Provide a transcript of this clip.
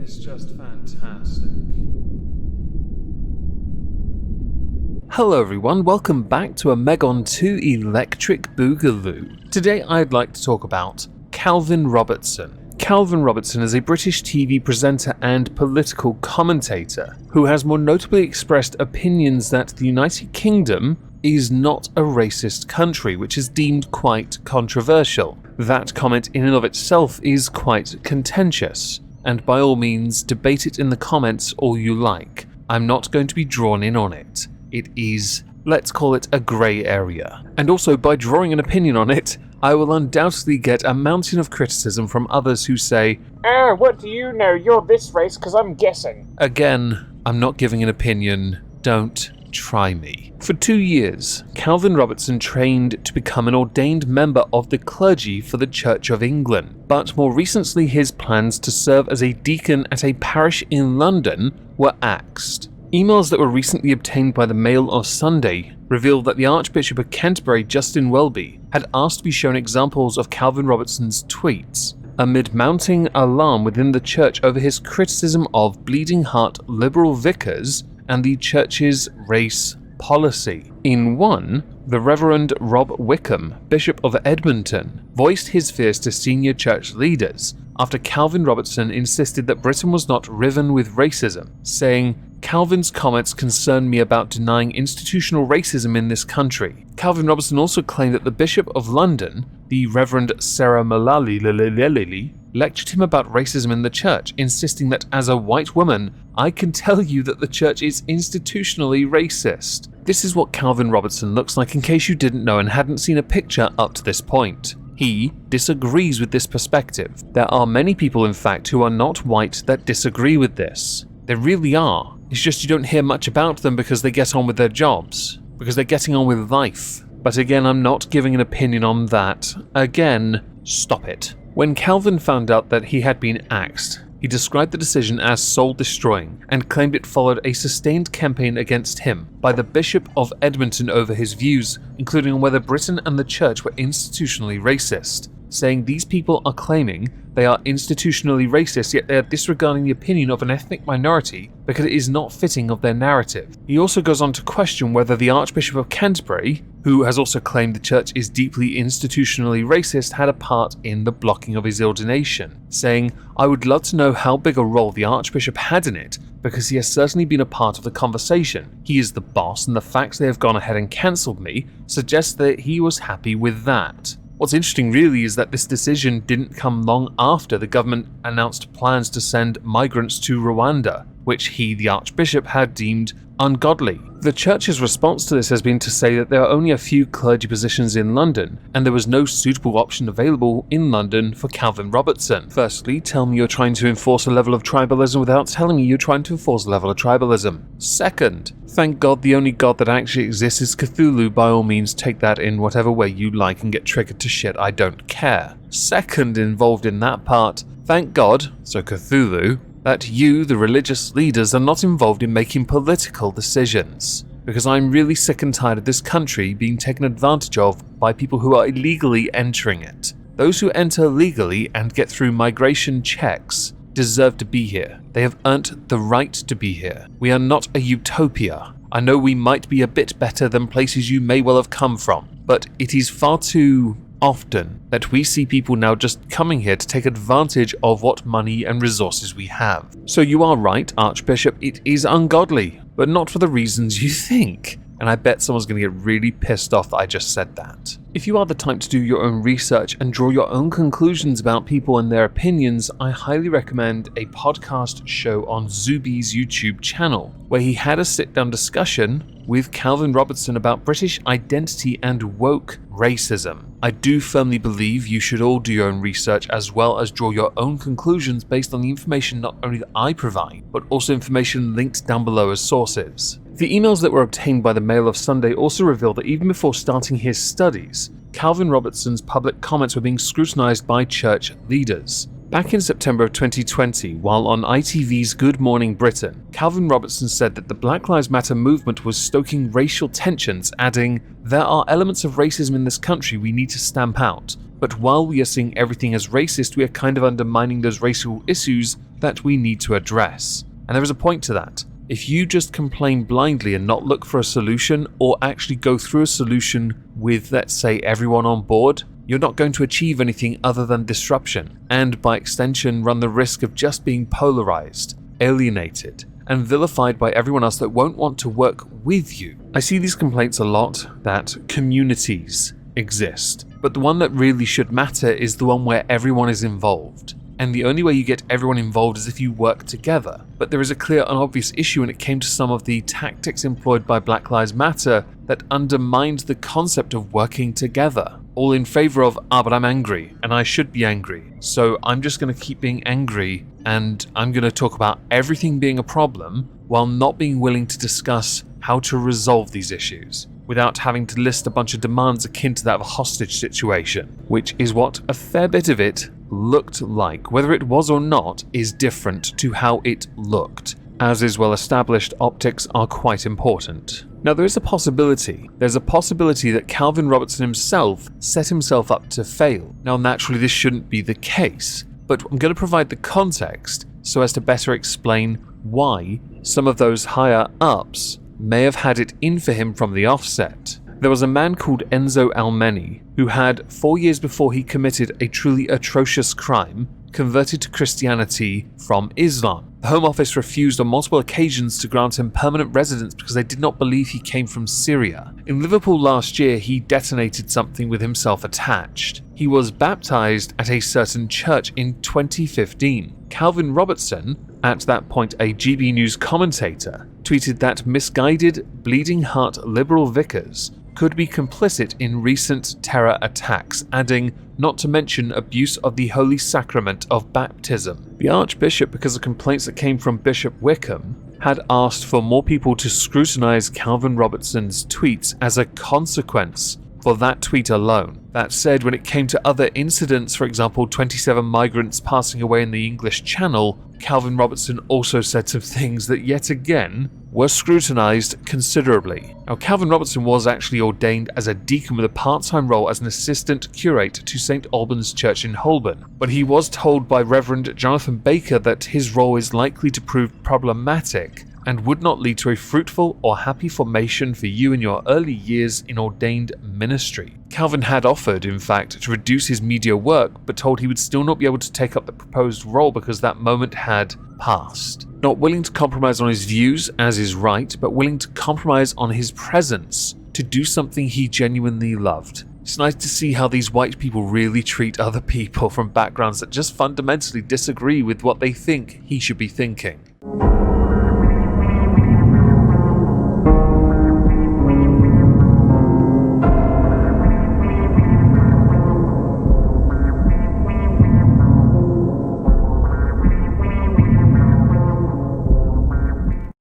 is just fantastic. Hello everyone, welcome back to a Megon 2 Electric Boogaloo. Today I'd like to talk about Calvin Robertson. Calvin Robertson is a British TV presenter and political commentator who has more notably expressed opinions that the United Kingdom is not a racist country, which is deemed quite controversial. That comment in and of itself is quite contentious, and by all means debate it in the comments all you like. I'm not going to be drawn in on it. It is, let's call it, a grey area. And also, by drawing an opinion on it, I will undoubtedly get a mountain of criticism from others who say, "Oh, what do you know? You're this race because I'm guessing." Again, I'm not giving an opinion. Don't try me. For 2 years, Calvin Robertson trained to become an ordained member of the clergy for the Church of England, but more recently his plans to serve as a deacon at a parish in London were axed. Emails that were recently obtained by the Mail of Sunday revealed that the Archbishop of Canterbury, Justin Welby, had asked to be shown examples of Calvin Robertson's tweets, amid mounting alarm within the church over his criticism of bleeding heart liberal vicars and the church's race policy. In one, the Reverend Rob Wickham, Bishop of Edmonton, voiced his fears to senior church leaders after Calvin Robertson insisted that Britain was not riven with racism, saying, "Calvin's comments concern me about denying institutional racism in this country." Calvin Robertson also claimed that the Bishop of London, the Reverend Sarah Malali, lectured him about racism in the church, insisting that as a white woman, I can tell you that the church is institutionally racist. This is what Calvin Robertson looks like in case you didn't know and hadn't seen a picture up to this point. He disagrees with this perspective. There are many people, in fact, who are not white that disagree with this. There really are. It's just you don't hear much about them because they get on with their jobs, because they're getting on with life. But again, I'm not giving an opinion on that. Again, stop it. When Calvin found out that he had been axed, he described the decision as soul-destroying and claimed it followed a sustained campaign against him by the Bishop of Edmonton over his views, including on whether Britain and the church were institutionally racist, saying these people are claiming they are institutionally racist, yet they are disregarding the opinion of an ethnic minority because it is not fitting of their narrative. He also goes on to question whether the Archbishop of Canterbury, who has also claimed the church is deeply institutionally racist, had a part in the blocking of his ordination, saying, "I would love to know how big a role the Archbishop had in it, because he has certainly been a part of the conversation. He is the boss, and the fact they have gone ahead and cancelled me suggests that he was happy with that." What's interesting really is that this decision didn't come long after the government announced plans to send migrants to Rwanda, which he, the Archbishop, had deemed ungodly. The church's response to this has been to say that there are only a few clergy positions in London, and there was no suitable option available in London for Calvin Robertson. Firstly, tell me you're trying to enforce a level of tribalism without telling me you're trying to enforce a level of tribalism. Second, thank God the only God that actually exists is Cthulhu. By all means, take that in whatever way you like and get triggered to shit, I don't care. Second, involved in that part, thank God, so Cthulhu, that you, the religious leaders, are not involved in making political decisions. Because I'm really sick and tired of this country being taken advantage of by people who are illegally entering it. Those who enter legally and get through migration checks deserve to be here. They have earned the right to be here. We are not a utopia. I know we might be a bit better than places you may well have come from, but it is far too often that we see people now just coming here to take advantage of what money and resources we have. So you are right, Archbishop, it is ungodly, but not for the reasons you think. And I bet someone's going to get really pissed off that I just said that. If you are the type to do your own research and draw your own conclusions about people and their opinions, I highly recommend a podcast show on Zuby's YouTube channel, where he had a sit-down discussion with Calvin Robertson about British identity and woke racism. I do firmly believe you should all do your own research as well as draw your own conclusions based on the information not only that I provide, but also information linked down below as sources. The emails that were obtained by the Mail of Sunday also reveal that even before starting his studies, Calvin Robertson's public comments were being scrutinized by church leaders. Back in September of 2020, while on ITV's Good Morning Britain, Calvin Robertson said that the Black Lives Matter movement was stoking racial tensions, adding, "There are elements of racism in this country we need to stamp out. But while we are seeing everything as racist, we are kind of undermining those racial issues that we need to address. And there is a point to that. If you just complain blindly and not look for a solution, or actually go through a solution with, let's say, everyone on board, you're not going to achieve anything other than disruption, and by extension run the risk of just being polarized, alienated, and vilified by everyone else that won't want to work with you. I see these complaints a lot, that communities exist, but the one that really should matter is the one where everyone is involved. And the only way you get everyone involved is if you work together. But there is a clear and obvious issue when it came to some of the tactics employed by Black Lives Matter that undermined the concept of working together. All in favor of, but I'm angry, and I should be angry, so I'm just going to keep being angry, and I'm going to talk about everything being a problem while not being willing to discuss how to resolve these issues, without having to list a bunch of demands akin to that of a hostage situation, which is what a fair bit of it looked like. Whether it was or not is different to how it looked. As is well established, optics are quite important. Now there's a possibility that Calvin Robertson himself set himself up to fail. Now naturally this shouldn't be the case, but I'm going to provide the context so as to better explain why some of those higher ups may have had it in for him from the offset. There was a man called Enzo Almeni who had, 4 years before he committed a truly atrocious crime, converted to Christianity from Islam. The Home Office refused on multiple occasions to grant him permanent residence because they did not believe he came from Syria. In Liverpool last year, he detonated something with himself attached. He was baptized at a certain church in 2015. Calvin Robertson, at that point a GB News commentator, tweeted that misguided, bleeding heart liberal vicars could be complicit in recent terror attacks, adding, not to mention abuse of the holy sacrament of baptism. The Archbishop, because of complaints that came from Bishop Wickham, had asked for more people to scrutinize Calvin Robertson's tweets as a consequence for that tweet alone. That said, when it came to other incidents, for example 27 migrants passing away in the English Channel, Calvin Robertson also said some things that yet again were scrutinized considerably. Now, Calvin Robertson was actually ordained as a deacon with a part-time role as an assistant curate to St. Albans Church in Holborn, but he was told by Reverend Jonathan Baker that his role is likely to prove problematic and would not lead to a fruitful or happy formation for you in your early years in ordained ministry. Calvin had offered, in fact, to reduce his media work, but told he would still not be able to take up the proposed role because that moment had passed. Not willing to compromise on his views, as is right, but willing to compromise on his presence to do something he genuinely loved. It's nice to see how these white people really treat other people from backgrounds that just fundamentally disagree with what they think he should be thinking.